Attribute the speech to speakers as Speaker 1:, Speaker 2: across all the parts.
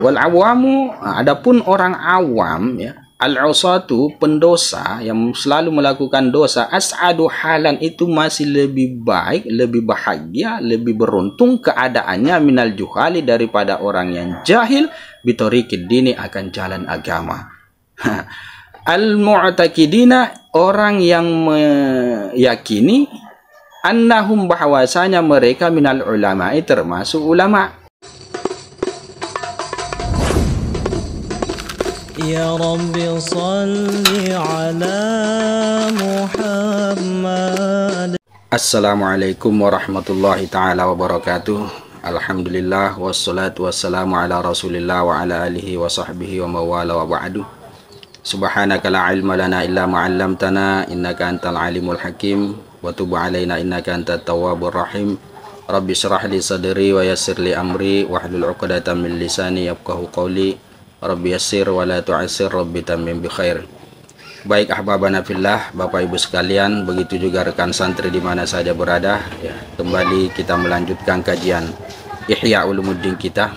Speaker 1: Wal awamu, adapun orang awam ya, al-usatu pendosa yang selalu melakukan dosa, as'adu halan itu masih lebih baik, lebih bahagia, lebih beruntung keadaannya minal juhali daripada orang yang jahil bitoriqid dini akan jalan agama. Al-mu'taqidina orang yang meyakini annahum bahwasanya mereka minal ulama'i termasuk ulama.
Speaker 2: Ya Rabbi salli ala Muhammad.
Speaker 1: Assalamualaikum warahmatullahi ta'ala wabarakatuh. Alhamdulillah wassalatu wassalamu ala rasulillah wa ala alihi wa sahbihi wa mawala wa ba'du. Subhanaka la ilma lana illa ma'allamtana innaka antal alimul hakim wa tub alaina innaka antat tawwabur rahim. Rabbi syrah li sadri wa yassir li amri wahlul 'uqdatam min lisani yafqahu qawli. Rabbi yassir wa la tu'assir, Rabbi tammim bi khair. Baik ahbabana fillah, Bapak Ibu sekalian, begitu juga rekan santri di mana saja berada ya, kembali kita melanjutkan kajian Ihya Ulumuddin kita.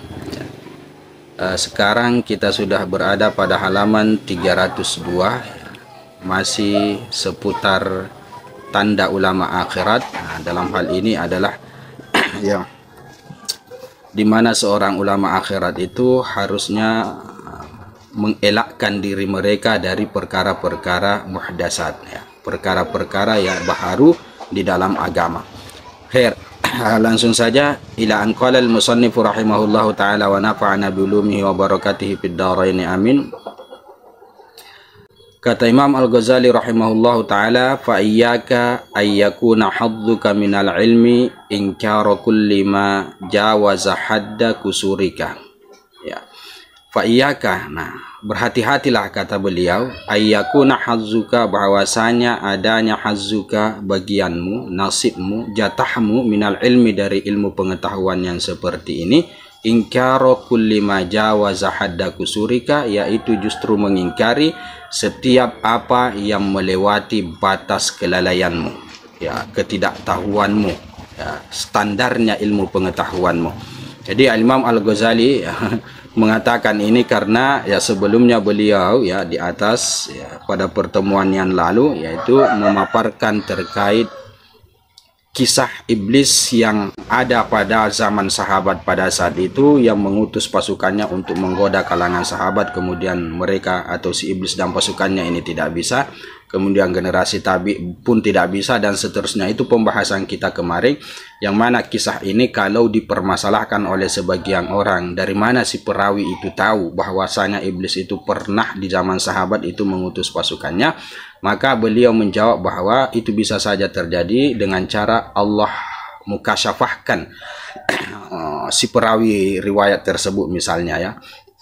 Speaker 1: Sekarang kita sudah berada pada halaman 302, masih seputar tanda ulama akhirat. Nah, dalam hal ini adalah ya, di mana seorang ulama akhirat itu harusnya mengelakkan diri mereka dari perkara-perkara muhdasat ya, perkara-perkara yang baharu di dalam agama. Khair, langsung saja ila an qala al-musannif rahimahullahu taala wa nafa'ana bi ulumihi wa barakatihi fid dharain amin. Kata Imam Al-Ghazali rahimahullahu taala, fa iyyaka ay yakuna hadduka minal ilmi inkara kulli ma jawaza hadda kusurika. Ya. Fa iyyaka, nah berhati-hatilah kata beliau, ay yakuna hazzuka bahwasanya adanya hazzuka bagianmu, nasibmu, jatahmu minal ilmi dari ilmu pengetahuan yang seperti ini, ingkaro kulli ma jawaza hadda kusurika, yaitu justru mengingkari setiap apa yang melewati batas kelalaianmu ya, ketidaktahuanmu ya, standarnya ilmu pengetahuanmu. Jadi Imam Al-Ghazali ya, mengatakan ini karena ya sebelumnya beliau ya di atas ya, pada pertemuan yang lalu yaitu memaparkan terkait kisah iblis yang ada pada zaman sahabat pada saat itu, yang mengutus pasukannya untuk menggoda kalangan sahabat, kemudian mereka atau si iblis dan pasukannya ini tidak bisa, kemudian generasi tabi pun tidak bisa, dan seterusnya. Itu pembahasan kita kemarin, yang mana kisah ini kalau dipermasalahkan oleh sebagian orang, dari mana si perawi itu tahu bahwasanya iblis itu pernah di zaman sahabat itu mengutus pasukannya, maka beliau menjawab bahwa itu bisa saja terjadi dengan cara Allah mukasyafahkan si perawi riwayat tersebut misalnya ya.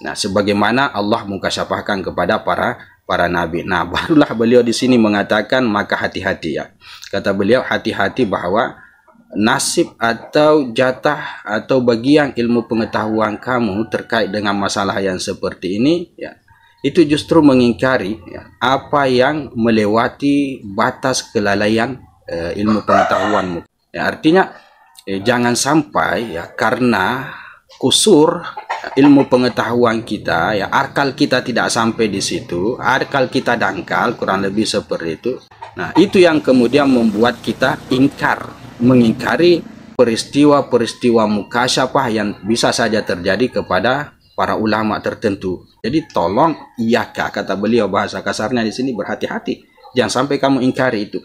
Speaker 1: Nah, sebagaimana Allah mukasyafahkan kepada para nabi. Nah, barulah beliau di sini mengatakan maka hati-hati ya. Kata beliau, hati-hati bahwa nasib atau jatah atau bagian ilmu pengetahuan kamu terkait dengan masalah yang seperti ini ya, itu justru mengingkari ya, apa yang melewati batas kelalaian ilmu pengetahuanmu. Ya, artinya jangan sampai ya karena kusur ilmu pengetahuan kita ya, akal kita tidak sampai di situ, akal kita dangkal, kurang lebih seperti itu. Nah, itu yang kemudian membuat kita mengingkari peristiwa-peristiwa mukasyafah yang bisa saja terjadi kepada para ulama tertentu. Jadi tolong iyaka, kata beliau bahasa kasarnya di sini, berhati-hati, jangan sampai kamu ingkari itu.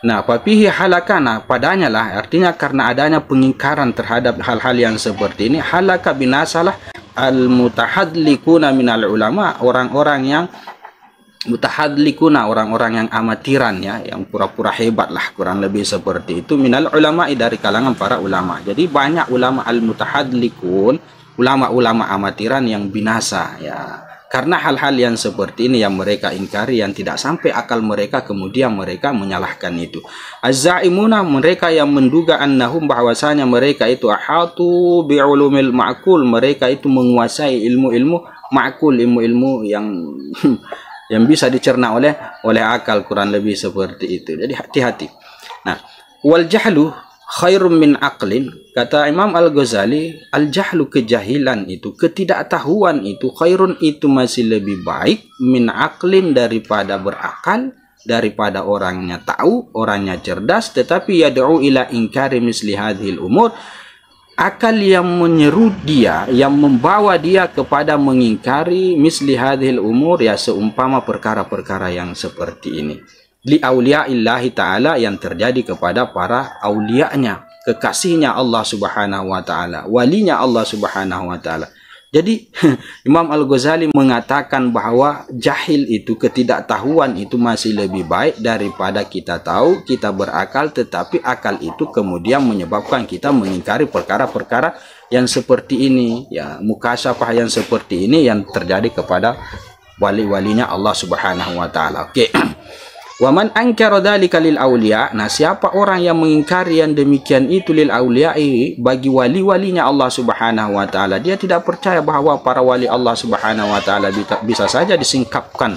Speaker 1: Nah, fafihi halakana, padanya lah, artinya karena adanya pengingkaran terhadap hal-hal yang seperti ini, halaka binasalah al-mutahadlikuna minal ulama, orang-orang yang mutahadlikuna, orang-orang yang amatiran ya, yang pura-pura hebat lah, kurang lebih seperti itu, minal ulama, dari kalangan para ulama. Jadi banyak ulama al-mutahadlikun, ulama-ulama amatiran yang binasa ya, karena hal-hal yang seperti ini yang mereka ingkari, yang tidak sampai akal mereka, kemudian mereka menyalahkan itu. Az-zaimuna, mereka yang menduga annahum, bahwasanya mereka itu ahatu bi'ulumil ma'kul, mereka itu menguasai ilmu-ilmu ma'kul, ilmu-ilmu yang yang bisa dicerna oleh akal, kurang lebih seperti itu. Jadi hati-hati. Nah, wal jahlu khairum min aqlin. Kata Imam Al-Ghazali, al-jahlu, kejahilan itu, ketidaktahuan itu, khairun itu masih lebih baik min aqlin, daripada berakal, daripada orangnya tahu, orangnya cerdas, tetapi yad'u ila inkari misli hadhil umur, akal yang menyeru dia, yang membawa dia kepada mengingkari misli hadhil umur, ya seumpama perkara-perkara yang seperti ini, li auliya'illahi ta'ala, yang terjadi kepada para aulianya, kekasihnya Allah subhanahu wa ta'ala, walinya Allah subhanahu wa ta'ala. Jadi Imam Al-Ghazali mengatakan bahwa jahil itu, ketidaktahuan itu masih lebih baik daripada kita tahu, kita berakal, tetapi akal itu kemudian menyebabkan kita mengingkari perkara-perkara yang seperti ini, ya, mukasyafah yang seperti ini yang terjadi kepada wali-walinya Allah subhanahu wa ta'ala. Oke. Wa man ankara dzalika lil auliya, nah siapa orang yang mengingkari yang demikian itu lil auliya'i, bagi wali-walinya Allah subhanahu wa ta'ala, dia tidak percaya bahwa para wali Allah subhanahu wa ta'ala bisa saja disingkapkan,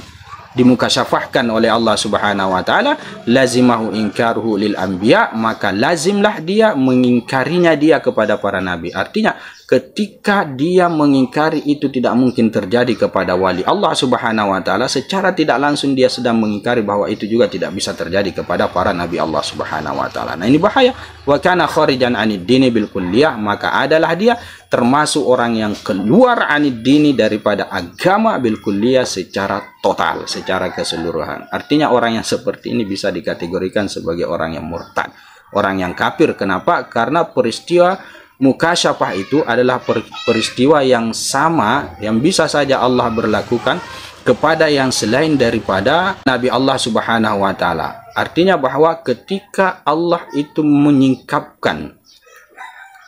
Speaker 1: dimukasyafahkan oleh Allah subhanahu wa ta'ala, lazimahu inkaruhu lil anbiya, maka lazimlah dia mengingkarinya dia kepada para nabi. Artinya ketika dia mengingkari itu tidak mungkin terjadi kepada wali Allah subhanahu wa ta'ala, secara tidak langsung dia sedang mengingkari bahwa itu juga tidak bisa terjadi kepada para nabi Allah subhanahu wa ta'ala. Nah ini bahaya. Wa kana kharijan anid dini bil kulliyah, maka adalah dia termasuk orang yang keluar anid dini, daripada agama, bil kulliyah, secara total, secara keseluruhan. Artinya orang yang seperti ini bisa dikategorikan sebagai orang yang murtad, orang yang kafir. Kenapa? Karena peristiwa mukasyafah itu adalah peristiwa yang sama, yang bisa saja Allah berlakukan kepada yang selain daripada Nabi Allah subhanahu wa ta'ala. Artinya bahwa ketika Allah itu menyingkapkan,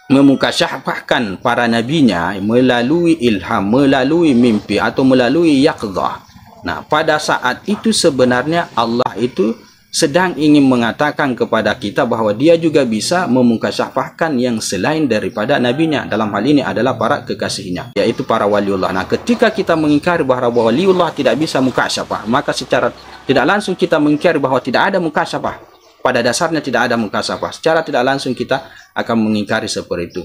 Speaker 1: memukasyafahkan para nabinya melalui ilham, melalui mimpi, atau melalui yaqdzah, nah pada saat itu sebenarnya Allah itu sedang ingin mengatakan kepada kita bahwa dia juga bisa memukasyafahkan yang selain daripada nabinya. Dalam hal ini adalah para kekasihnya, yaitu para waliullah. Nah ketika kita mengingkari bahwa waliullah tidak bisa mukasyafah, maka secara tidak langsung kita mengingkari bahwa tidak ada mukasyafah. Pada dasarnya tidak ada mukasyafah. Secara tidak langsung kita akan mengingkari seperti itu.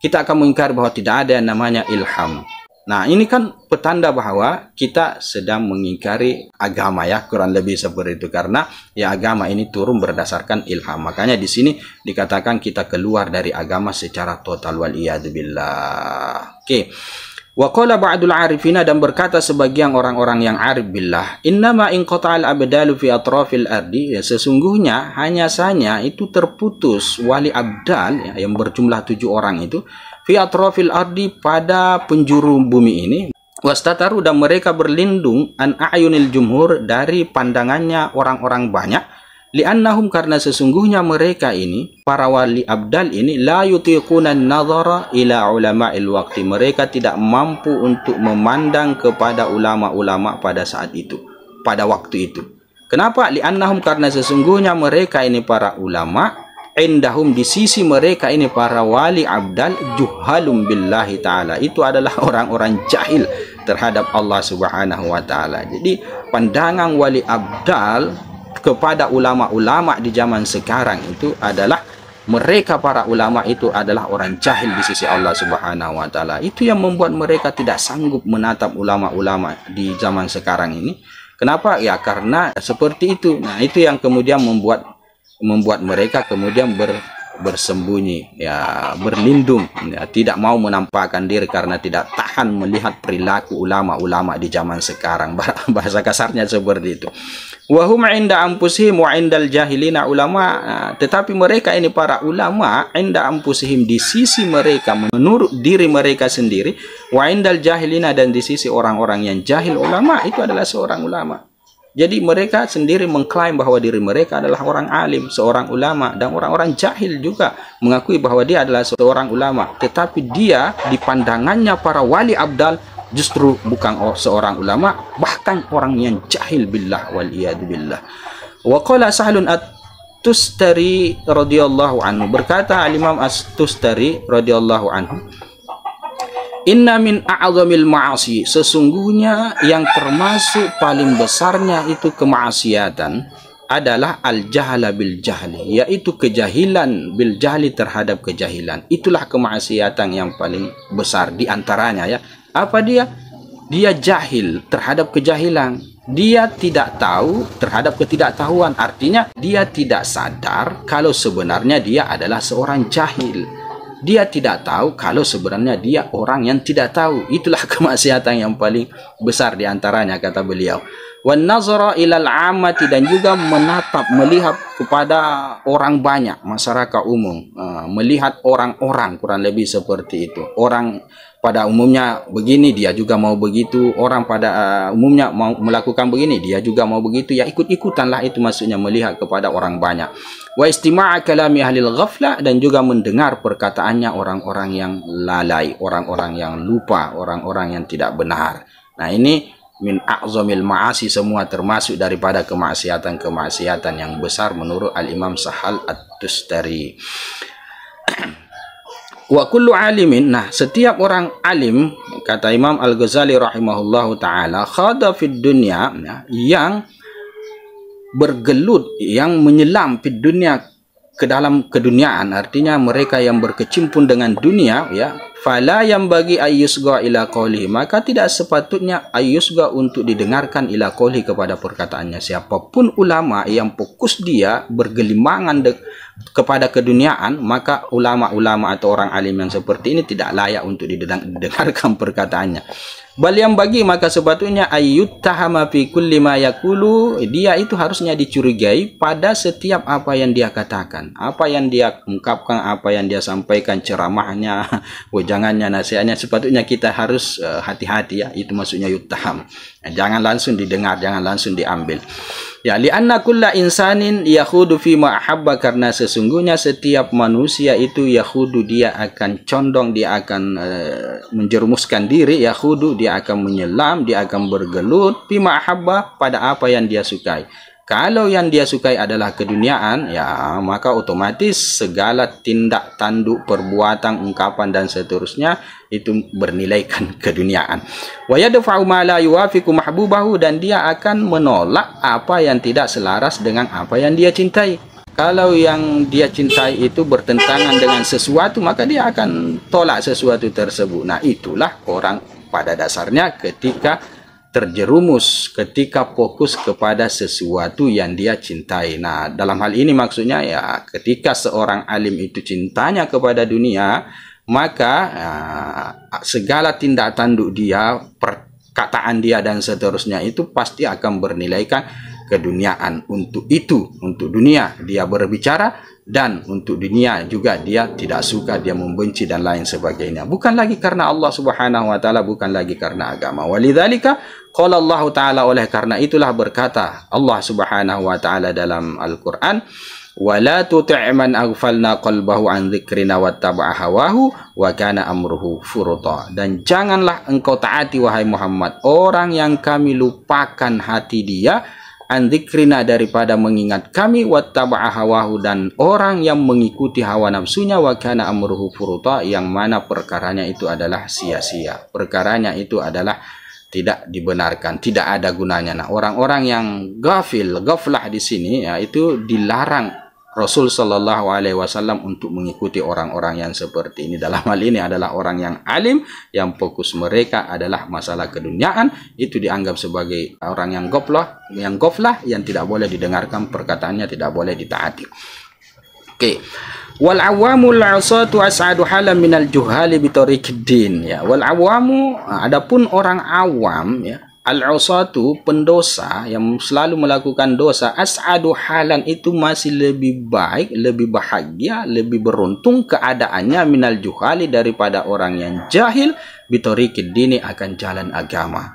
Speaker 1: Kita akan mengingkari bahwa tidak ada yang namanya ilham. Nah ini kan petanda bahwa kita sedang mengingkari agama, ya, kurang lebih seperti itu, karena ya agama ini turun berdasarkan ilham. Makanya di sini dikatakan kita keluar dari agama secara total, wal iyadzubillah. Oke. Wa qala ba'dul arifina, dan berkata sebagian orang-orang yang arif billah, innama inqata'al abdalu fi atrafil ardi, ya, sesungguhnya hanya saja itu terputus wali abdal, ya, yang berjumlah 7 orang itu, fi atrafil ardi, pada penjuru bumi ini, wastataru, dan mereka berlindung, an a'yunil jumhur, dari pandangannya orang-orang banyak, li'annahum, karena sesungguhnya mereka ini, para wali abdal ini, la yutiquna an-nadhara ila ulama'il waqti, mereka tidak mampu untuk memandang kepada ulama-ulama pada saat itu, pada waktu itu. Kenapa? Li'annahum, karena sesungguhnya mereka ini para ulama, indahum, di sisi mereka ini para wali abdal, juhalum billahi ta'ala, itu adalah orang-orang jahil terhadap Allah subhanahu wa ta'ala. Jadi pandangan wali abdal kepada ulama-ulama di zaman sekarang itu adalah mereka para ulama itu adalah orang jahil di sisi Allah subhanahu wa ta'ala. Itu yang membuat mereka tidak sanggup menatap ulama-ulama di zaman sekarang ini. Kenapa? Ya karena seperti itu. Nah itu yang kemudian membuat mereka kemudian bersembunyi, ya, berlindung, ya, tidak mau menampakkan diri karena tidak tahan melihat perilaku ulama-ulama di zaman sekarang. Bahasa kasarnya seperti itu. Wahum inda anfusihim wa indal jahilina ulama, tetapi mereka ini para ulama, inda anfusihim, di sisi mereka, menurut diri mereka sendiri, wa indal jahilina, dan di sisi orang-orang yang jahil, ulama itu adalah seorang ulama. Jadi mereka sendiri mengklaim bahwa diri mereka adalah orang alim, seorang ulama, dan orang-orang jahil juga mengakui bahwa dia adalah seorang ulama. Tetapi dia di pandangannya para wali abdal justru bukan seorang ulama, bahkan orang yang jahil billah, wal iyad billah. Wa qala Sahlun at-Tustari radhiyallahu anhu, berkata Al-Imam At-Tustari radhiyallahu anhu, inna min a'zamil ma'asi, sesungguhnya yang termasuk paling besarnya itu kemaksiatan, adalah al-jahla bil jahli, yaitu kejahilan bil jahli terhadap kejahilan. Itulah kemaksiatan yang paling besar di antaranya ya. Apa dia? Dia jahil terhadap kejahilan. Dia tidak tahu terhadap ketidaktahuan. Artinya dia tidak sadar kalau sebenarnya dia adalah seorang jahil. Dia tidak tahu kalau sebenarnya dia orang yang tidak tahu. Itulah kemaksiatan yang paling besar di antaranya, kata beliau. Wan nazara ilal amati, dan juga menatap, melihat kepada orang banyak, masyarakat umum, melihat orang-orang, kurang lebih seperti itu. Orang pada umumnya begini, dia juga mau begitu. Orang pada umumnya mau melakukan begini, dia juga mau begitu. Ya ikut-ikutanlah, itu maksudnya melihat kepada orang banyak. Wa istima'a kalami ahlil ghaflah, dan juga mendengar perkataannya orang-orang yang lalai, orang-orang yang lupa, orang-orang yang tidak benar. Nah, ini min a'zamil ma'asi, semua termasuk daripada kemaksiatan-kemaksiatan yang besar menurut Al-Imam Sahal At-Tustari. Wa kullu alimin, nah setiap orang alim, kata Imam Al-Ghazali rahimahullahu ta'ala, khada fid dunya, yang bergelut, yang menyelam fid dunya, ke dalam keduniaan, artinya mereka yang berkecimpung dengan dunia, ya, fala yang bagi ayyusga ila qawlihi, maka tidak sepatutnya ayyusga untuk didengarkan ila qawlihi, kepada perkataannya. Siapapun ulama yang fokus dia bergelimangan kepada keduniaan, maka ulama-ulama atau orang alim yang seperti ini tidak layak untuk didengarkan perkataannya. Bal yang bagi, maka sepatutnya ayyuttahama fi kulli ma yaqulu, dia itu harusnya dicurigai pada setiap apa yang dia katakan, apa yang dia ungkapkan, apa yang dia sampaikan, ceramahnya, wejangannya, nasihatnya, sepatutnya kita harus hati-hati ya, itu maksudnya yuttaham. Jangan langsung didengar, jangan langsung diambil. Ya, li'anna kulla insanin yakhudu fi ma ahabba, karena sesungguhnya setiap manusia itu yakhudu, dia akan condong, dia akan menjerumuskan diri, yakhudu, dia akan menyelam, dia akan bergelut fi ma ahabba, pada apa yang dia sukai. Kalau yang dia sukai adalah keduniaan, ya maka otomatis segala tindak tanduk, perbuatan, ungkapan dan seterusnya itu bernilaikan keduniaan. Wa yadfa'u ma la yuwafiqu mahbubahu, dan dia akan menolak apa yang tidak selaras dengan apa yang dia cintai. Kalau yang dia cintai itu bertentangan dengan sesuatu, maka dia akan tolak sesuatu tersebut. Nah, itulah orang pada dasarnya ketika terjerumus, ketika fokus kepada sesuatu yang dia cintai. Nah, dalam hal ini maksudnya ya, ketika seorang alim itu cintanya kepada dunia, maka segala tindak tanduk dia, perkataan dia dan seterusnya itu pasti akan bernilaikan keduniaan. Untuk itu, untuk dunia dia berbicara, dan untuk dunia juga dia tidak suka, dia membenci dan lain sebagainya. Bukan lagi karena Allah Subhanahu wa taala, bukan lagi karena agama. Walidzalika qala Allah taala, oleh karena itulah berkata Allah Subhanahu wa taala dalam Al-Qur'an, wala tuti' man aghfalna qalbahu an dzikrina wattaba'a hawahu wa kana amruhu furuta, dan janganlah engkau taati wahai Muhammad orang yang kami lupakan hati dia, an dzikrina, daripada mengingat kami, wattaba'a hawahu, dan orang yang mengikuti hawa nafsunya, wa kana amruhu furuta, yang mana perkaranya itu adalah sia-sia, perkaranya itu adalah tidak dibenarkan, tidak ada gunanya. Nah, orang-orang yang ghaflah di sini ya, itu dilarang Rasul Shallallahu Alaihi Wasallam untuk mengikuti orang-orang yang seperti ini. Dalam hal ini adalah orang yang alim, yang fokus mereka adalah masalah keduniaan, itu dianggap sebagai orang yang ghaflah, yang tidak boleh didengarkan perkataannya, tidak boleh ditaati. Oke. Wal awamul asatu as'adu halam minal juhali bi tariqiddin, ya. Wal awamu, adapun orang awam ya, al-usatu, pendosa yang selalu melakukan dosa, as'adu halan, itu masih lebih baik, lebih bahagia, lebih beruntung keadaannya minal juhali, daripada orang yang jahil, bitariqid dini, akan jalan agama.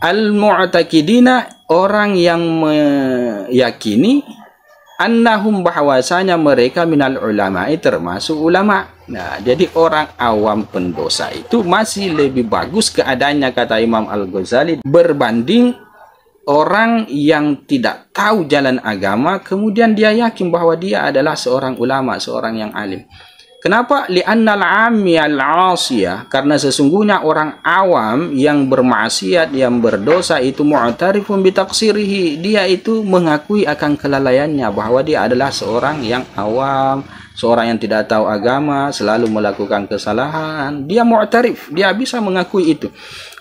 Speaker 1: Al-mu'taqidina, orang yang meyakini, annahum, bahwasanya mereka minal ulama, termasuk ulama. Nah, jadi orang awam pendosa itu masih lebih bagus keadaannya, kata Imam Al-Ghazali, berbanding orang yang tidak tahu jalan agama, kemudian dia yakin bahwa dia adalah seorang ulama, seorang yang alim. Kenapa? Li'annal 'ammi al-'asiyah, karena sesungguhnya orang awam yang bermaksiat, yang berdosa itu mu'tarifun bi taqsirihi, dia itu mengakui akan kelalaiannya, bahwa dia adalah seorang yang awam, seorang yang tidak tahu agama, selalu melakukan kesalahan. Dia mu'tarif, dia bisa mengakui itu.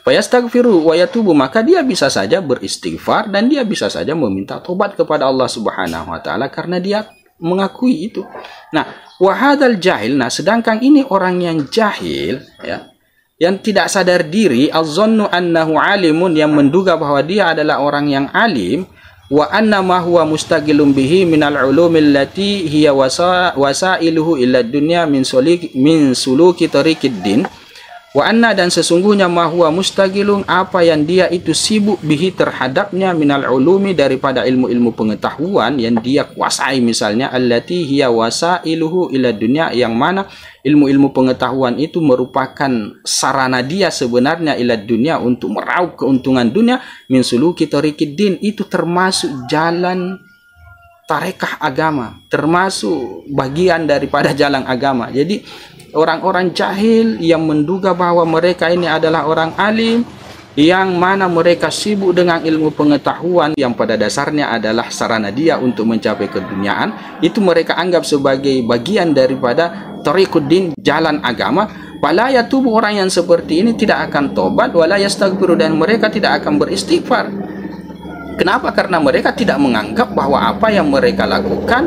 Speaker 1: Fayastaghfiru wa yatubu, maka dia bisa saja beristighfar dan dia bisa saja meminta tobat kepada Allah Subhanahu wa taala karena dia mengakui itu. Nah, wahadal jahil, nah sedangkan ini orang yang jahil, ya, yang tidak sadar diri, az-zannu annahu alimun, yang menduga bahwa dia adalah orang yang alim, wa anna ma huwa mustaqilun bihi minal ulumil lati hiya wasailuhu ila dunya min suluki tariqid din. Wa anna, dan sesungguhnya ma huwa mustaqilun, apa yang dia itu sibuk bihi terhadapnya, minal ulumi, daripada ilmu-ilmu pengetahuan yang dia kuasai, misalnya allati hiya wasailuhu ila dunya, yang mana ilmu-ilmu pengetahuan itu merupakan sarana dia sebenarnya ila dunya, untuk meraup keuntungan dunia, min suluki tariqid din, itu termasuk jalan tarekah agama, termasuk bagian daripada jalan agama. Jadi orang-orang jahil yang menduga bahwa mereka ini adalah orang alim, yang mana mereka sibuk dengan ilmu pengetahuan yang pada dasarnya adalah sarana dia untuk mencapai keduniaan, itu mereka anggap sebagai bagian daripada tariquddin, jalan agama. Wala yatubu, orang yang seperti ini tidak akan tobat, wala yastaghfiru, dan mereka tidak akan beristighfar. Kenapa? Karena mereka tidak menganggap bahwa apa yang mereka lakukan,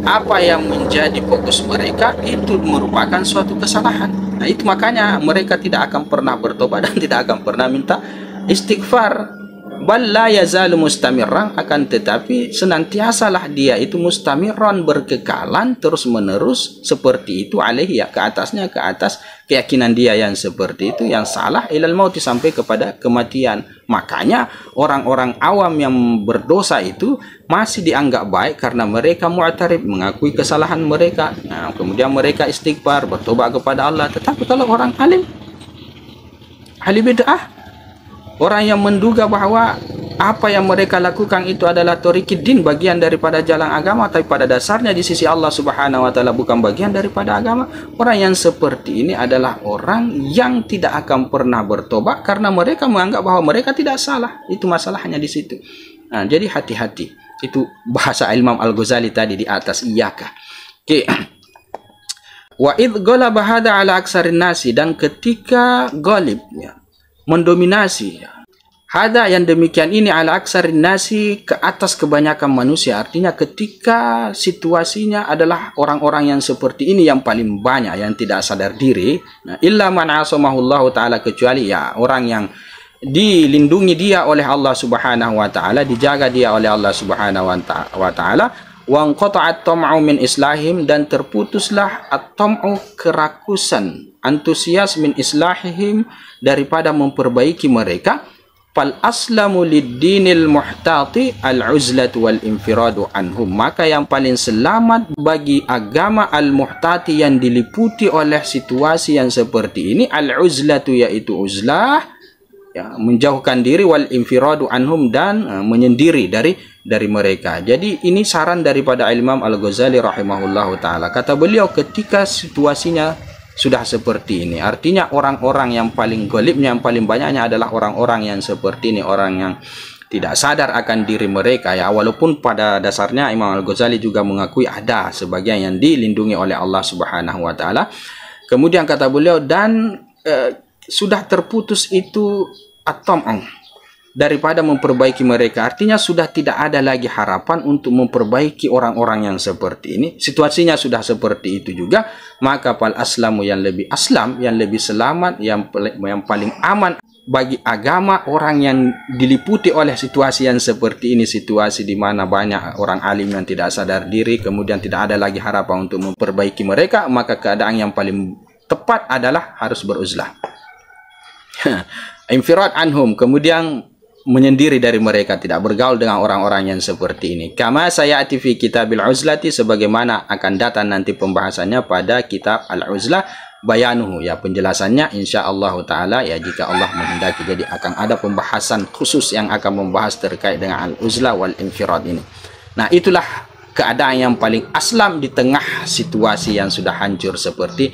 Speaker 1: apa yang menjadi fokus mereka itu merupakan suatu kesalahan. Nah, itu makanya mereka tidak akan pernah bertobat dan tidak akan pernah minta istighfar. Bal la yazalu mustamirran, akan tetapi senantiasalah dia itu mustamirran, berkekalan terus menerus seperti itu, alaihi, ya, ke atasnya, ke atas keyakinan dia yang seperti itu, yang salah, ilal mauti, sampai kepada kematian. Makanya orang-orang awam yang berdosa itu masih dianggap baik karena mereka mu'tarif, mengakui kesalahan mereka. Nah, kemudian mereka istighfar, bertobat kepada Allah. Tetapi kalau orang alim, ahli bid'ah, orang yang menduga bahwa apa yang mereka lakukan itu adalah tariquddin, bagian daripada jalan agama, tapi pada dasarnya di sisi Allah Subhanahu wa taala bukan bagian daripada agama, orang yang seperti ini adalah orang yang tidak akan pernah bertobat karena mereka menganggap bahwa mereka tidak salah. Itu masalahnya di situ. Nah, jadi hati-hati. Itu bahasa Imam Al-Ghazali tadi di atas, iyaka. Oke. Wa idh ghalaba hada ala aksarin nasi, dan ketika ghalibnya, mendominasi, hada yang demikian ini, ala aksarin nasi, ke atas kebanyakan manusia, artinya ketika situasinya adalah orang-orang yang seperti ini yang paling banyak, yang tidak sadar diri. Nah, illa man asamahullahu ta'ala, kecuali ya orang yang dilindungi dia oleh Allah Subhanahu wa ta'ala, dijaga dia oleh Allah Subhanahu wa ta'ala, wa anqata'at tam'u min islahim, dan terputuslah at-tam'u, kerakusan, antusias, min islahihim, daripada memperbaiki mereka. Fal aslamu lid-dinil muhtati al-uzlatu wal infiradu anhum, maka yang paling selamat bagi agama al-muhtati, yang diliputi oleh situasi yang seperti ini, al-uzlatu, yaitu uzlah, ya, menjauhkan diri, wal infiradu anhum, dan menyendiri dari mereka. Jadi ini saran daripada Imam Al-Ghazali rahimahullahu taala. Kata beliau, ketika situasinya sudah seperti ini, artinya orang-orang yang paling golibnya, yang paling banyaknya adalah orang-orang yang seperti ini, orang yang tidak sadar akan diri mereka, ya, walaupun pada dasarnya Imam Al-Ghazali juga mengakui ada sebagian yang dilindungi oleh Allah Subhanahu wa taala. Kemudian kata beliau, dan sudah terputus itu at-tam'u, daripada memperbaiki mereka, artinya sudah tidak ada lagi harapan untuk memperbaiki orang-orang yang seperti ini. Situasinya sudah seperti itu juga, maka fal aslamu, yang lebih aslam, yang lebih selamat, yang paling aman bagi agama, orang yang diliputi oleh situasi yang seperti ini, situasi di mana banyak orang alim yang tidak sadar diri, kemudian tidak ada lagi harapan untuk memperbaiki mereka, maka keadaan yang paling tepat adalah harus beruzlah. Infirad anhum, kemudian menyendiri dari mereka, tidak bergaul dengan orang-orang yang seperti ini. Kama sayati fi kitabil uzlati, sebagaimana akan datang nanti pembahasannya pada kitab al-uzlah, bayanuhu, ya, penjelasannya insyaallah taala, ya, jika Allah menghendaki. Jadi akan ada pembahasan khusus yang akan membahas terkait dengan al-uzlah wal infirad ini. Nah, itulah keadaan yang paling aslam di tengah situasi yang sudah hancur seperti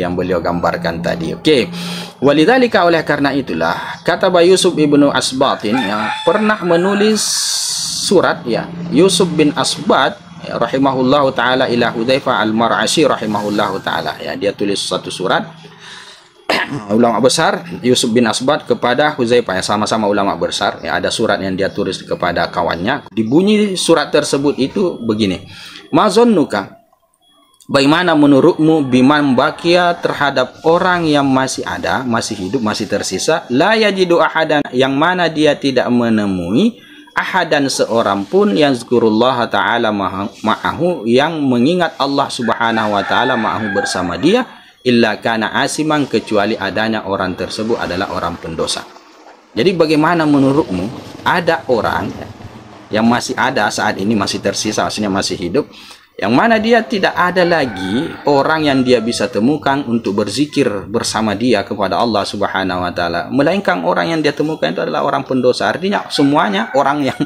Speaker 1: yang beliau gambarkan tadi. Okey. Walidzalika, oleh karena itulah kata Yusuf ibnu Asbatin yang pernah menulis surat, ya, Yusuf bin Asbat rahimahullahu taala ila Hudzaifah al-Mar'ashi rahimahullahu taala, ya, dia tulis satu surat ulama besar Yusuf bin Asbat kepada Hudzaifah, yang sama-sama ulama besar, ya, ada surat yang dia tulis kepada kawannya. Dibunyi surat tersebut itu begini: mazannuka, bagaimana menurutmu biman bakia terhadap orang yang masih ada, masih hidup, masih tersisa, la yajidu ahadan, yang mana dia tidak menemui ahadan seorang pun yang zikrullaha ta'ala ma'ahu, yang mengingat Allah subhanahu wa ta'ala ma'ahu bersama dia, illa kana asiman, kecuali adanya orang tersebut adalah orang pendosa. Jadi bagaimana menurutmu ada orang yang masih ada saat ini, masih tersisa, maksudnya masih hidup, yang mana dia tidak ada lagi orang yang dia bisa temukan untuk berzikir bersama dia kepada Allah subhanahu wa ta'ala, melainkan orang yang dia temukan itu adalah orang pendosa. Artinya semuanya orang yang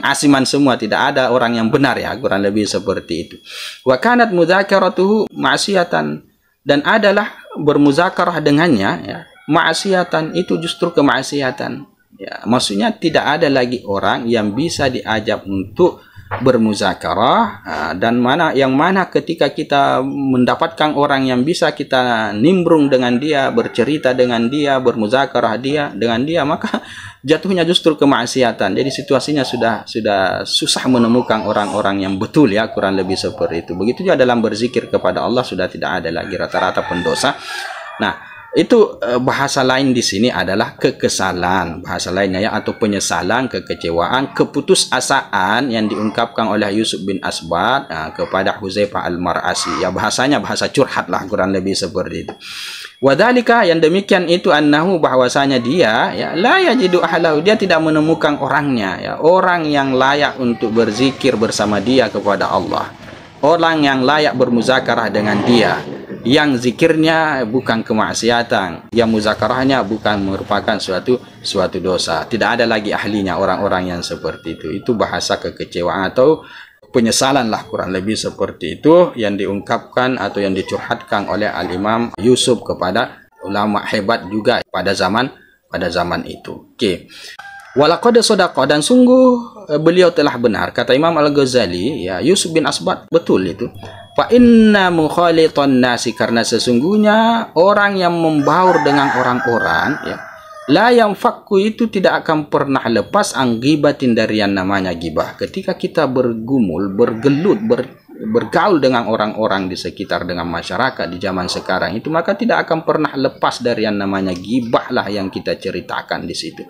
Speaker 1: asiman semua, tidak ada orang yang benar, ya, kurang lebih seperti itu. Wa kanat mudzakaratuhu ma'siyatan, dan adalah bermuzakarah dengannya, ya, ma'siyatan, itu justru kemaksiatan, ya, maksudnya tidak ada lagi orang yang bisa diajak untuk bermuzakarah, dan yang mana ketika kita mendapatkan orang yang bisa kita nimbrung dengan dia, bercerita dengan dia, bermuzakarah dengan dia, maka jatuhnya justru kemaksiatan. Jadi situasinya sudah susah menemukan orang-orang yang betul, ya, kurang lebih seperti itu. Begitu juga dalam berzikir kepada Allah, sudah tidak ada lagi, rata-rata pendosa. Nah, itu bahasa lain di sini adalah kekesalan, bahasa lainnya, ya, atau penyesalan, kekecewaan, keputusasaan yang diungkapkan oleh Yusuf bin Asbat kepada Hudzaifah al-Mar'asi, ya, bahasanya bahasa curhat lah, kurang lebih seperti itu. Wadzalika, yang demikian itu, annahu, bahwasanya dia, ya, la yajidu ahlahu, dia tidak menemukan orangnya, ya, orang yang layak untuk berzikir bersama dia kepada Allah, orang yang layak bermuzakarah dengan dia, yang zikirnya bukan kemaksiatan, yang muzakarahnya bukan merupakan suatu dosa. Tidak ada lagi ahlinya orang-orang yang seperti itu. Itu bahasa kekecewaan atau penyesalan lah, kurang lebih seperti itu, yang diungkapkan atau yang dicurhatkan oleh Al-Imam Yusuf kepada ulama hebat juga pada zaman itu. Okey. Walaqad sadaqa, dan sungguh beliau telah benar, kata Imam Al-Ghazali, ya, Yusuf bin Asbat betul itu. Fa inna mukhalitan nasi, karena sesungguhnya orang yang membaur dengan orang-orang, ya, la yang fakku, itu tidak akan pernah lepas anggibatin, dari yang namanya gibah. Ketika kita bergumul, bergelut, bergaul dengan orang-orang di sekitar, dengan masyarakat di zaman sekarang itu, maka tidak akan pernah lepas dari yang namanya gibah lah yang kita ceritakan di situ.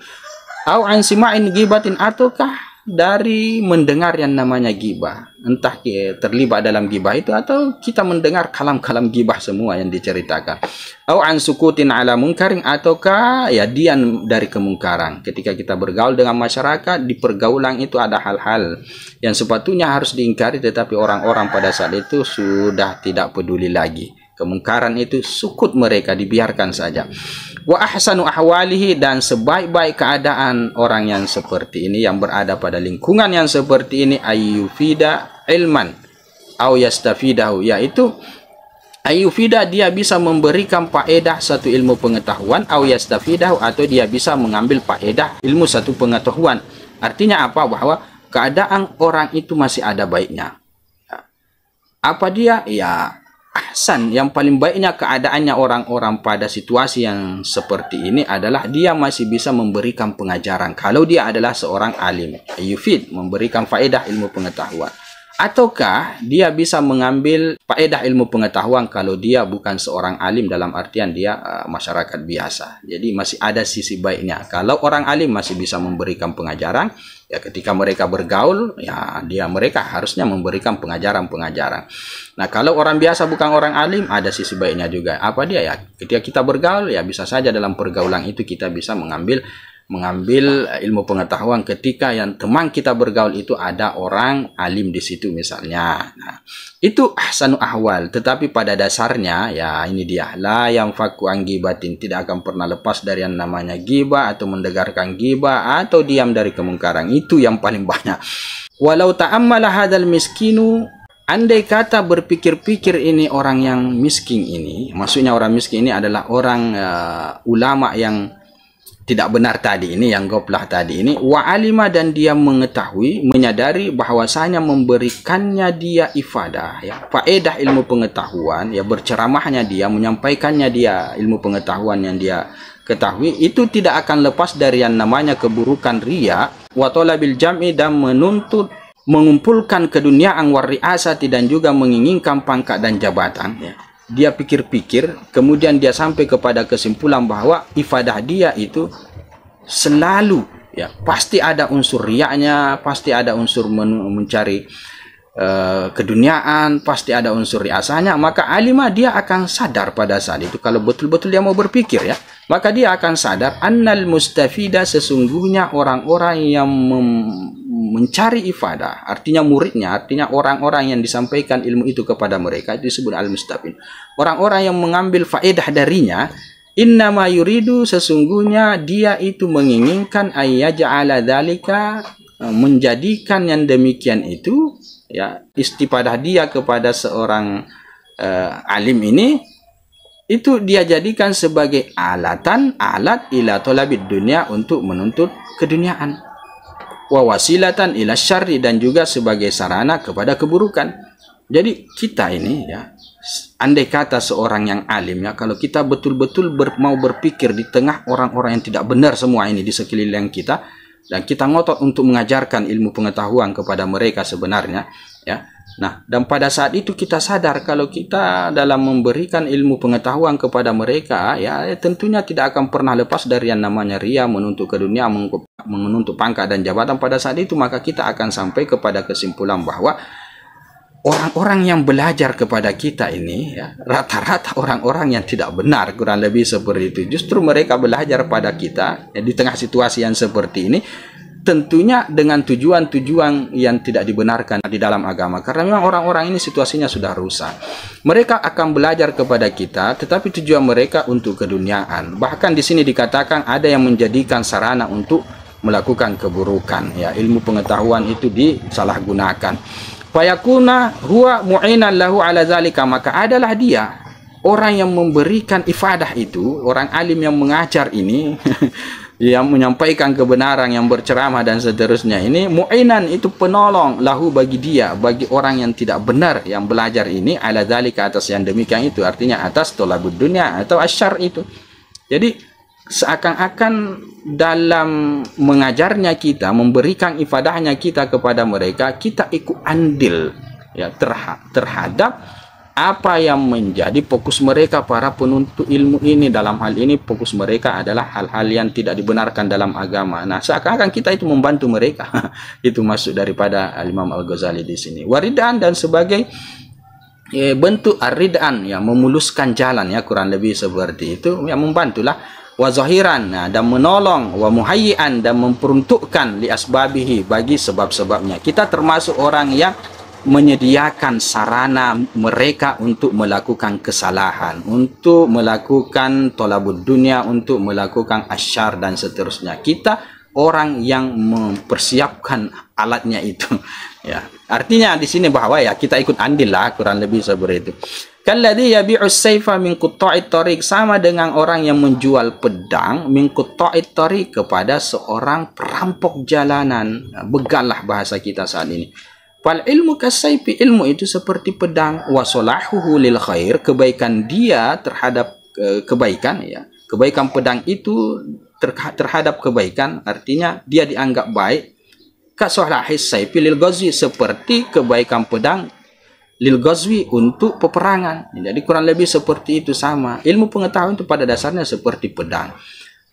Speaker 1: Au an sima'in gibatin, ataukah dari mendengar yang namanya gibah, entah terlibat dalam gibah itu atau kita mendengar kalam-kalam gibah semua yang diceritakan. Au an sukutin ala munkarin, ataukah, ya, diam dari kemungkaran. Ketika kita bergaul dengan masyarakat, di pergaulan itu ada hal-hal yang sepatutnya harus diingkari, tetapi orang-orang pada saat itu sudah tidak peduli lagi. Kemungkaran itu sukut mereka, dibiarkan saja. Wa ahsanu ahwalihi, dan sebaik-baik keadaan orang yang seperti ini, yang berada pada lingkungan yang seperti ini, ayyufida ilman au yastafidahu, yaitu ayyufida, dia bisa memberikan faedah satu ilmu pengetahuan, au yastafidahu, atau dia bisa mengambil faedah ilmu satu pengetahuan. Artinya apa? Bahwa keadaan orang itu masih ada baiknya. Apa dia? Ya, ahsan, yang paling baiknya keadaannya orang-orang pada situasi yang seperti ini adalah dia masih bisa memberikan pengajaran kalau dia adalah seorang alim, yufid, memberikan faedah ilmu pengetahuan. Ataukah dia bisa mengambil faedah ilmu pengetahuan kalau dia bukan seorang alim, dalam artian dia masyarakat biasa. Jadi masih ada sisi baiknya. Kalau orang alim masih bisa memberikan pengajaran, ya, ketika mereka bergaul, ya, mereka harusnya memberikan pengajaran-pengajaran. Nah, kalau orang biasa bukan orang alim, ada sisi baiknya juga. Apa dia? Ya, ketika kita bergaul, ya, bisa saja dalam pergaulan itu kita bisa mengambil ilmu pengetahuan ketika yang teman kita bergaul itu ada orang alim di situ misalnya. Nah, itu ahsanu ahwal. Tetapi pada dasarnya, ya, ini dia, la yang faku anggibatin, tidak akan pernah lepas dari yang namanya gibah atau mendengarkan gibah atau diam dari kemungkaran. Itu yang paling banyak. Walau ta'ammala hadzal miskinu, andai kata berpikir-pikir ini orang yang miskin ini, maksudnya orang miskin ini adalah orang ulama yang tidak benar tadi ini, yang goplah tadi ini, wa alima, dan dia mengetahui, menyadari bahwasanya memberikannya dia ifadah, ya, faedah ilmu pengetahuan, ya, berceramahnya dia, menyampaikannya dia ilmu pengetahuan yang dia ketahui, itu tidak akan lepas dari yang namanya keburukan riya wa talabil jam'i, dan menuntut mengumpulkan keduniaan war riasati, dan juga menginginkan pangkat dan jabatan, ya. Dia pikir-pikir, kemudian dia sampai kepada kesimpulan bahwa ifadah dia itu selalu, ya, pasti ada unsur riaknya, pasti ada unsur mencari keduniaan, pasti ada unsur riasanya. Maka alimah, dia akan sadar pada saat itu, kalau betul-betul dia mau berpikir, ya, maka dia akan sadar annal mustafida, sesungguhnya orang-orang yang mencari ifadah, artinya muridnya, artinya orang-orang yang disampaikan ilmu itu kepada mereka, itu disebut al-mustafid. Orang-orang yang mengambil faedah darinya, innama yuridu, sesungguhnya dia itu menginginkan ayyaja'ala dzalika, menjadikan yang demikian itu, ya, istifadah dia kepada seorang alim ini, itu dia jadikan sebagai alat ila talabid dunia, untuk menuntut keduniaan, wa wasilatan ila syarri, dan juga sebagai sarana kepada keburukan. Jadi kita ini, ya, andai kata seorang yang alim, ya, kalau kita betul-betul mau berpikir di tengah orang-orang yang tidak benar semua ini di sekeliling kita, dan kita ngotot untuk mengajarkan ilmu pengetahuan kepada mereka sebenarnya, ya. Nah, dan pada saat itu kita sadar kalau kita dalam memberikan ilmu pengetahuan kepada mereka, ya, tentunya tidak akan pernah lepas dari yang namanya riya, menuntut ke dunia, menuntut pangkat dan jabatan. Pada saat itu maka kita akan sampai kepada kesimpulan bahwa orang-orang yang belajar kepada kita ini, ya, rata-rata orang-orang yang tidak benar, kurang lebih seperti itu. Justru mereka belajar pada kita, ya, di tengah situasi yang seperti ini, tentunya dengan tujuan-tujuan yang tidak dibenarkan di dalam agama. Karena memang orang-orang ini situasinya sudah rusak. Mereka akan belajar kepada kita, tetapi tujuan mereka untuk keduniaan. Bahkan di sini dikatakan ada yang menjadikan sarana untuk melakukan keburukan. Ya, ilmu pengetahuan itu disalahgunakan. Fayakuna huwa mu'inan lahu ala zalika, maka adalah dia orang yang memberikan ifadah itu, orang alim yang mengajar ini, yang menyampaikan kebenaran, yang berceramah dan seterusnya ini, mu'inan, itu penolong, lahu, bagi dia, bagi orang yang tidak benar yang belajar ini, ala dzalika, atas yang demikian itu, artinya atas tolabud dunia atau asyar itu. Jadi seakan-akan dalam mengajarnya kita, memberikan ifadahnya kita kepada mereka, kita ikut andil, ya, terhadap apa yang menjadi fokus mereka, para penuntut ilmu ini. Dalam hal ini fokus mereka adalah hal-hal yang tidak dibenarkan dalam agama. Nah, seakan-akan kita itu membantu mereka. Itu masuk daripada Imam Al-Ghazali di sini. Waridan, dan sebagai bentuk aridan, ya, memuluskan jalan, ya, kurang lebih seperti itu, ya, membantulah. Wa zahiran, nah, dan menolong, wa muhayyian, dan memperuntukkan li asbabihi, bagi sebab-sebabnya. Kita termasuk orang yang menyediakan sarana mereka untuk melakukan kesalahan, untuk melakukan tolabud dunia, untuk melakukan asyar dan seterusnya. Kita orang yang mempersiapkan alatnya itu, ya. Artinya di sini bahwa, ya, kita ikut andil lah, kurang lebih seperti itu. Kalladzi yabi'us sayfa min qutta'it tariq, sama dengan orang yang menjual pedang min qutta'it tariq kepada seorang perampok jalanan. Begal lah bahasa kita saat ini. Fal ilmu kasayfi, ilmu itu seperti pedang, wa salahuhu lil khair, kebaikan dia terhadap kebaikan, ya. Kebaikan pedang itu terhadap kebaikan, artinya dia dianggap baik. Ka salahis sayfi lil ghazwi, seperti kebaikan pedang lil ghazwi, untuk peperangan. Jadi kurang lebih seperti itu sama. Ilmu pengetahuan itu pada dasarnya seperti pedang.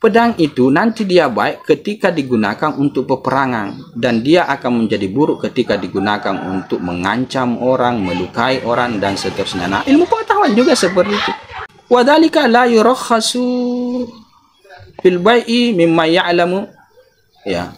Speaker 1: Pedang itu nanti dia baik ketika digunakan untuk peperangan, dan dia akan menjadi buruk ketika digunakan untuk mengancam orang, melukai orang dan seterusnya. Nah, ilmu pengetahuan juga seperti itu. Wadzalika la yurakhasu fil bai'i mimma ya'lamu, ya.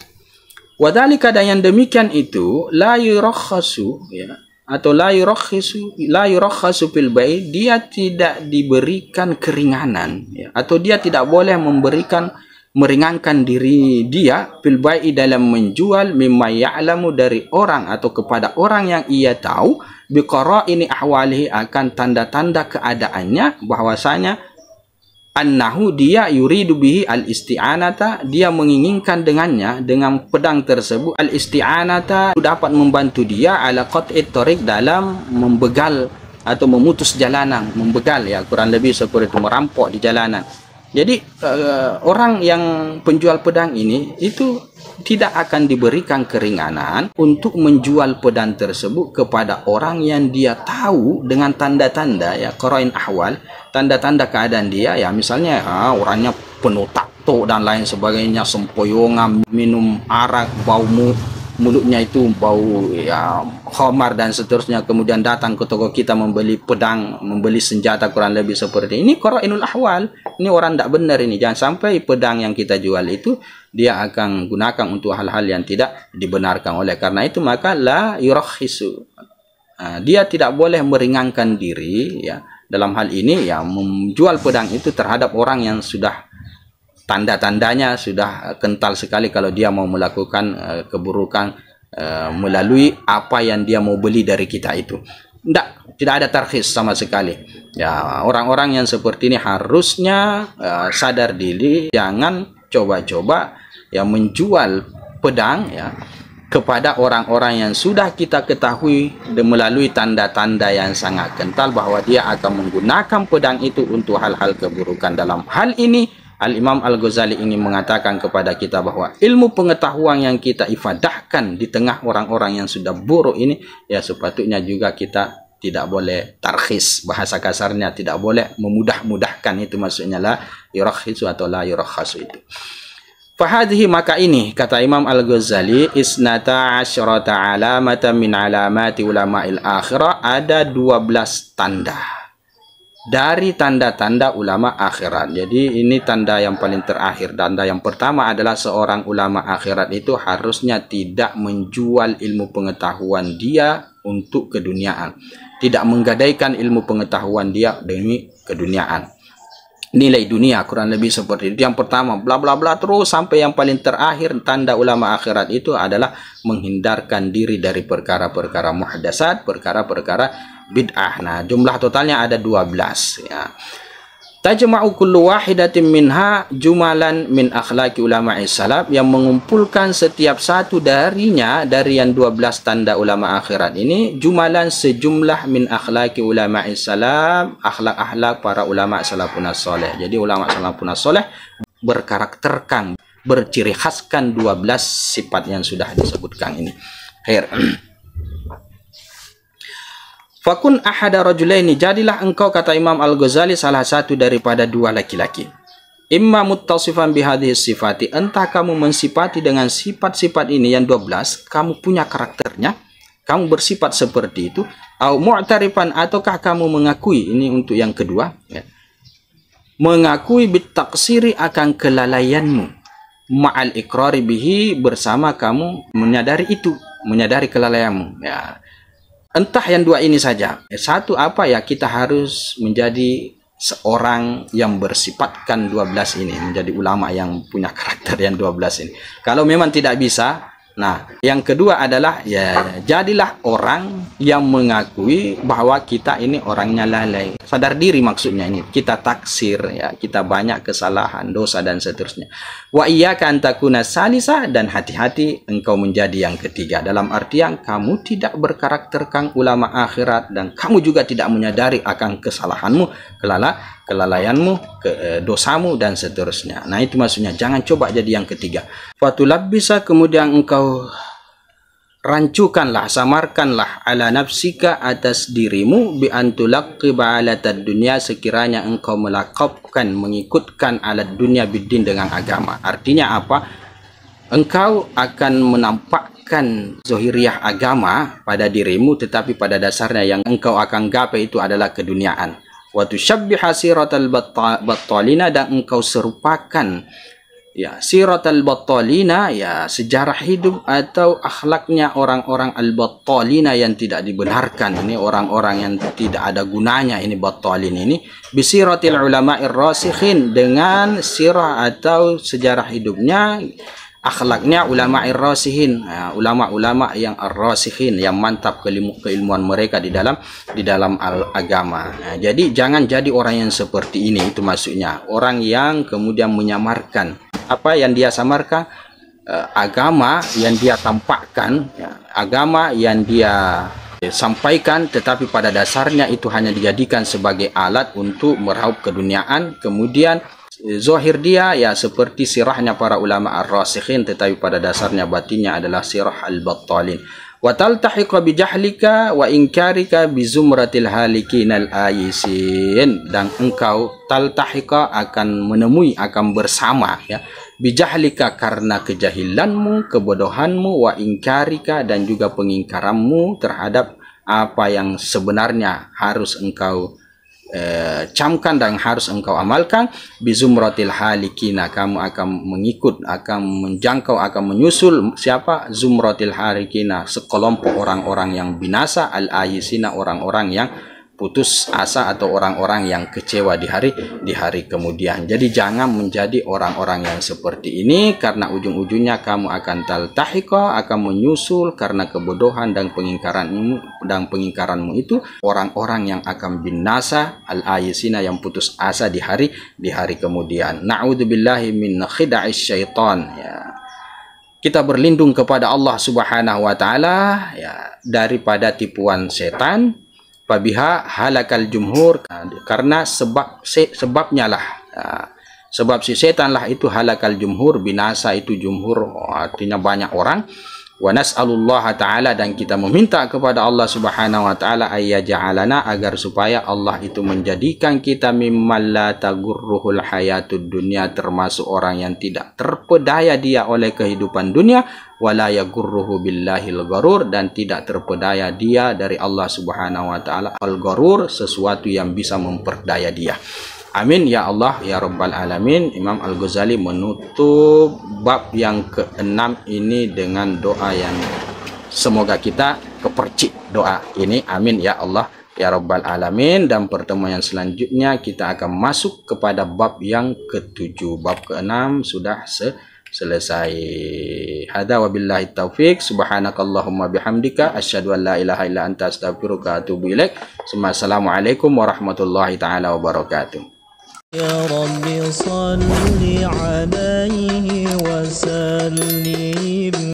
Speaker 1: Wadzalika, dan yang demikian itu, la yurakhasu, ya, atau la yurakhasu fil bai', dia tidak diberikan keringanan, ya, atau dia tidak boleh memberikan meringankan diri dia fil bai'i dalam menjual mimma ya'lamu dari orang atau kepada orang yang ia tahu biqara'ini ahwalihi akan tanda-tanda keadaannya bahwasanya annahu dia yuridu bihi al-isti'anata, dia menginginkan dengannya, dengan pedang tersebut al-isti'anata dapat membantu dia ala qat'it thariq dalam membegal atau memutus jalanan, membegal ya kurang lebih seperti itu, merampok di jalanan. Jadi orang yang penjual pedang ini itu tidak akan diberikan keringanan untuk menjual pedang tersebut kepada orang yang dia tahu dengan tanda-tanda ya qara'in ahwal, tanda-tanda keadaan dia ya, misalnya orangnya penuh tato dan lain sebagainya, sempoyongan, minum arak, bau mulutnya itu bau ya khamar dan seterusnya, kemudian datang ke toko kita membeli pedang, membeli senjata kurang lebih seperti ini, qara'inul ahwal, ini orang tidak benar ini. Jangan sampai pedang yang kita jual itu dia akan gunakan untuk hal-hal yang tidak dibenarkan. Oleh karena itu maka la yurakhisu, dia tidak boleh meringankan diri ya dalam hal ini ya, menjual pedang itu terhadap orang yang sudah tanda-tandanya sudah kental sekali kalau dia mau melakukan keburukan melalui apa yang dia mau beli dari kita itu. Tidak ada tarkhis sama sekali. Ya, orang-orang yang seperti ini harusnya sadar diri, jangan coba-coba ya menjual pedang ya kepada orang-orang yang sudah kita ketahui melalui tanda-tanda yang sangat kental bahwa dia akan menggunakan pedang itu untuk hal-hal keburukan. Dalam hal ini Al-Imam Al-Ghazali ingin mengatakan kepada kita bahwa ilmu pengetahuan yang kita ifadahkan di tengah orang-orang yang sudah buruk ini ya sepatutnya juga kita tidak boleh tarkhis, bahasa kasarnya tidak boleh memudah-mudahkan, itu maksudnya la yurakhisu atau la yurakhasu itu. Fahadhihi, maka ini kata Imam Al-Ghazali, isnata asyrata alamatan min alamati ulama'il akhirah, ada 12 tanda dari tanda-tanda ulama akhirat. Jadi ini tanda yang paling terakhir. Tanda yang pertama adalah seorang ulama akhirat itu harusnya tidak menjual ilmu pengetahuan dia untuk keduniaan, tidak menggadaikan ilmu pengetahuan dia demi keduniaan, nilai dunia, kurang lebih seperti itu. Yang pertama bla bla bla terus sampai yang paling terakhir. Tanda ulama akhirat itu adalah menghindarkan diri dari perkara-perkara muhdasat, perkara-perkara bid'ah. Nah, jumlah totalnya ada 12 ya. Tajma'u kullu wahidatin minha jumalan min akhlaqi ulama'i salaf, yang mengumpulkan setiap satu darinya dari yang 12 tanda ulama akhirat ini jumalan sejumlah min akhlaqi ulama'i salaf, akhlak-akhlak para ulama salafun saleh. Jadi ulama salafun saleh berkarakterkan, berciri khaskan 12 sifat yang sudah disebutkan ini. Khair. Fakun ahada rajulaini, jadilah engkau kata Imam Al-Ghazali salah satu daripada dua laki-laki. Imma muttasifan bihadhihi sifati, entah kamu mensifati dengan sifat-sifat ini yang 12, kamu punya karakternya, kamu bersifat seperti itu, au mu'tarifan, ataukah kamu mengakui, ini untuk yang kedua ya, mengakui bitaksiri akan kelalaianmu, ma'al iqrari bihi, bersama kamu menyadari itu, menyadari kelalaianmu ya. Entah yang dua ini saja. Satu apa ya, kita harus menjadi seorang yang bersifatkan 12 ini, menjadi ulama yang punya karakter yang 12 ini. Kalau memang tidak bisa, nah yang kedua adalah ya jadilah orang yang mengakui bahwa kita ini orangnya lalai, sadar diri, maksudnya ini kita taksir ya, kita banyak kesalahan, dosa dan seterusnya. Wa iyyaka an takuna salisa, dan hati-hati engkau menjadi yang ketiga, dalam artian kamu tidak berkarakterkan ulama akhirat dan kamu juga tidak menyadari akan kesalahanmu, kelalaianmu, dosamu dan seterusnya. Nah itu maksudnya, jangan coba jadi yang ketiga. Fatulab bisa, kemudian engkau rancukanlah, samarkanlah ala nafsika, atas dirimu, bi antulaqiba alatad dunia, sekiranya engkau melakopkan, mengikutkan alat dunia bidin, dengan agama. Artinya apa? Engkau akan menampakkan zohiriyah agama pada dirimu, tetapi pada dasarnya yang engkau akan gapai itu adalah keduniaan. Wa tushabbiha siratal battalina, dan engkau serupakan Ya, sirat al-battalina, ya sejarah hidup atau akhlaknya orang-orang al-battalina yang tidak dibenarkan. Ini orang-orang yang tidak ada gunanya, ini battalin ini. Bisiratil ulama'ir rasikhin, dengan sirah atau sejarah hidupnya, akhlaknya ulama'ir rasikhin, ulama-ulama yang ar-rasikhin, yang mantap keilmuan mereka di dalam agama. Nah, jadi jangan jadi orang yang seperti ini, itu maksudnya. Orang yang kemudian menyamarkan apa yang dia samarkan, agama yang dia tampakkan, ya, agama yang dia sampaikan, tetapi pada dasarnya itu hanya dijadikan sebagai alat untuk meraup keduniaan. Kemudian zahir dia ya seperti sirahnya para ulama ar-rasikhin, tetapi pada dasarnya batinnya adalah sirah al-battalin. Wa taltahiqa bi jahlika wa inkarika bi zumratil halikin al-ayisin, dan engkau taltahiqa akan menemui, akan bersama, ya, bi jahlika karena kejahilanmu, kebodohanmu, wa inkarika dan juga pengingkaranmu terhadap apa yang sebenarnya harus engkau camkan dan harus engkau amalkan. Bizumratil halikina, kamu akan mengikut, akan menjangkau, akan menyusul siapa? Zumratil halikina, sekelompok orang-orang yang binasa, al-ayisina, orang-orang yang putus asa atau orang-orang yang kecewa di hari kemudian. Jadi jangan menjadi orang-orang yang seperti ini, karena ujung-ujungnya kamu akan taltahiqa, akan menyusul karena kebodohan dan pengingkaranmu itu orang-orang yang akan binasa, al-ayisina, yang putus asa di hari kemudian. Na'udzubillahi min khida'is syaitan, ya. Kita berlindung kepada Allah Subhanahu wa taala, ya, daripada tipuan setan. Fabiha halakal jumhur, karena sebabnya lah, sebab si setan lah itu halakal jumhur, binasa itu jumhur, artinya banyak orang. Wa nas'alullaha ta'ala, dan kita meminta kepada Allah Subhanahu wa ta'ala ayyaja'alana, agar supaya Allah itu menjadikan kita mimman la tagurruhul hayatud dunya, termasuk orang yang tidak terpedaya dia oleh kehidupan dunia, wala yagurruhu billahil gharur, dan tidak terpedaya dia dari Allah Subhanahu wa ta'ala al-gharur, sesuatu yang bisa memperdaya dia. Amin ya Allah ya Rabbal Alamin. Imam Al-Ghazali menutup bab yang ke-6 ini dengan doa yang semoga kita kepercik doa ini. Amin ya Allah ya Rabbal Alamin. Dan pertemuan yang selanjutnya kita akan masuk kepada bab yang ke-7. Bab ke-6 sudah selesai. Hada wabillahi taufik. Subhanakallahumma bihamdika asyhadu an la ilaha illa anta astaghfiruka wa atubu ilaik. Assalamualaikum warahmatullahi taala wabarakatuh.
Speaker 2: يا رب صل عليه وسلم.